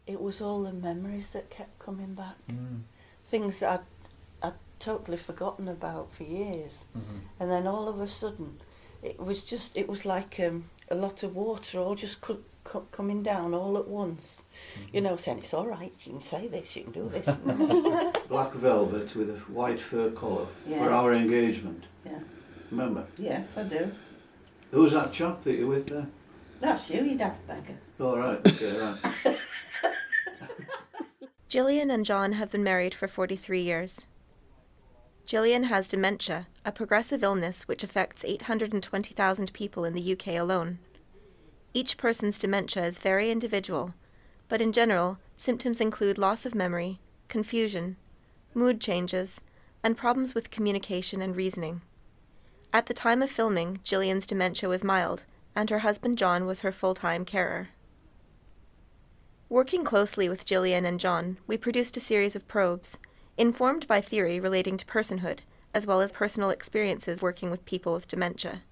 it was all the memories that kept coming back. Things that I'd totally forgotten about for years. And then all of a sudden, it was like a lot of water all just coming down all at once. You know, saying, it's all right, you can say this, you can do this. Black velvet with a white fur collar for our engagement. Yeah. Remember? Yes, I do. Who's that chap that you're with there? That's you daft beggar. All right, okay, right. Gillian and John have been married for 43 years. Gillian has dementia, a progressive illness which affects 820,000 people in the UK alone. Each person's dementia is very individual, but in general, symptoms include loss of memory, confusion, mood changes, and problems with communication and reasoning. At the time of filming, Gillian's dementia was mild, and her husband John was her full-time carer. Working closely with Gillian and John, we produced a series of probes, informed by theory relating to personhood, as well as personal experiences working with people with dementia.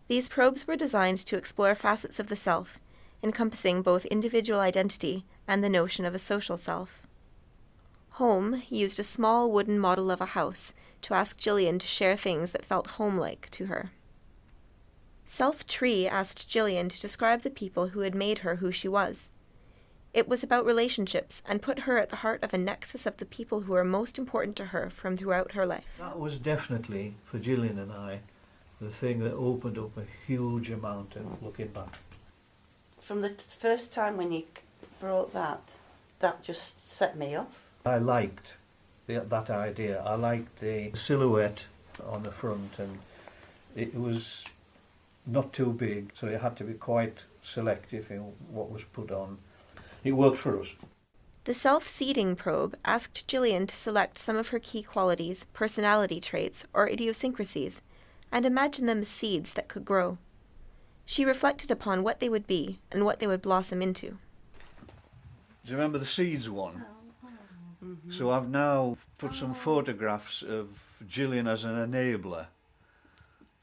These probes were designed to explore facets of the self, encompassing both individual identity and the notion of a social self. Home used a small wooden model of a house to ask Gillian to share things that felt home-like to her. Self-Tree asked Gillian to describe the people who had made her who she was. It was about relationships and put her at the heart of a nexus of the people who were most important to her from throughout her life. That was definitely, for Gillian and I, the thing that opened up a huge amount of looking back. From the first time when you brought that just set me off. I liked that idea. I liked the silhouette on the front, and it was not too big, so you had to be quite selective in what was put on. It worked for us. The self-seeding probe asked Gillian to select some of her key qualities, personality traits, or idiosyncrasies, and imagine them as seeds that could grow. She reflected upon what they would be and what they would blossom into. Do you remember the seeds one? So I've now put some photographs of Gillian as an enabler.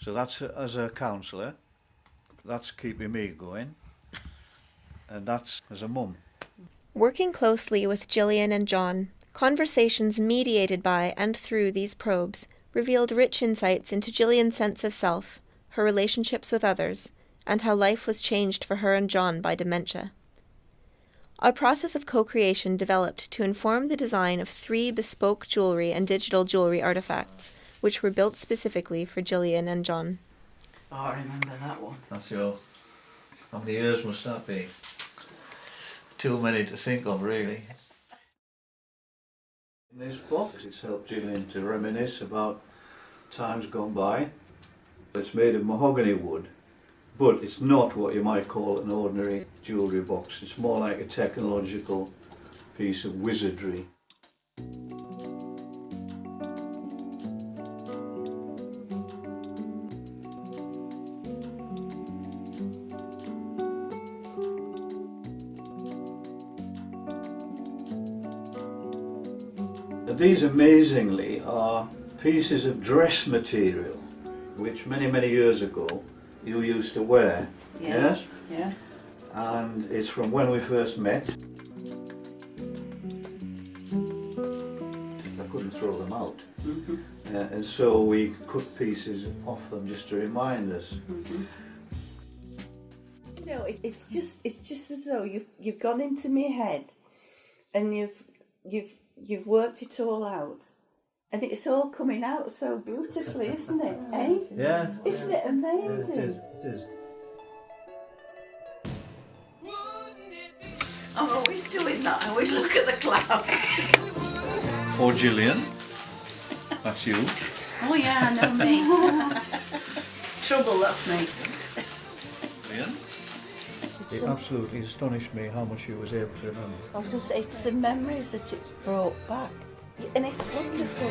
So that's as a counsellor, that's keeping me going, and that's as a mum. Working closely with Gillian and John, conversations mediated by and through these probes revealed rich insights into Gillian's sense of self, her relationships with others, and how life was changed for her and John by dementia. Our process of co-creation developed to inform the design of 3 bespoke jewellery and digital jewellery artefacts, which were built specifically for Gillian and John. Oh, I remember that one. That's your... How many years must that be? Too many to think of, really. In this box, it's helped Gillian to reminisce about times gone by. It's made of mahogany wood, but it's not what you might call an ordinary jewellery box. It's more like a technological piece of wizardry. These amazingly are pieces of dress material which many years ago you used to wear. Yes? Yeah. And it's from when we first met. I couldn't throw them out. And so we cut pieces off them just to remind us. You know, it's just as though you've gone into my head and you've worked it all out, and it's all coming out so beautifully, isn't it? Eh? Yeah. Isn't it amazing? It is. I'm always doing that. I always look at the clouds. For Gillian, that's you. Oh yeah, I know me. Trouble, that's me. Gillian. It absolutely astonished me how much she was able to remember. I was just, it's the memories that it brought back, and it's wonderful.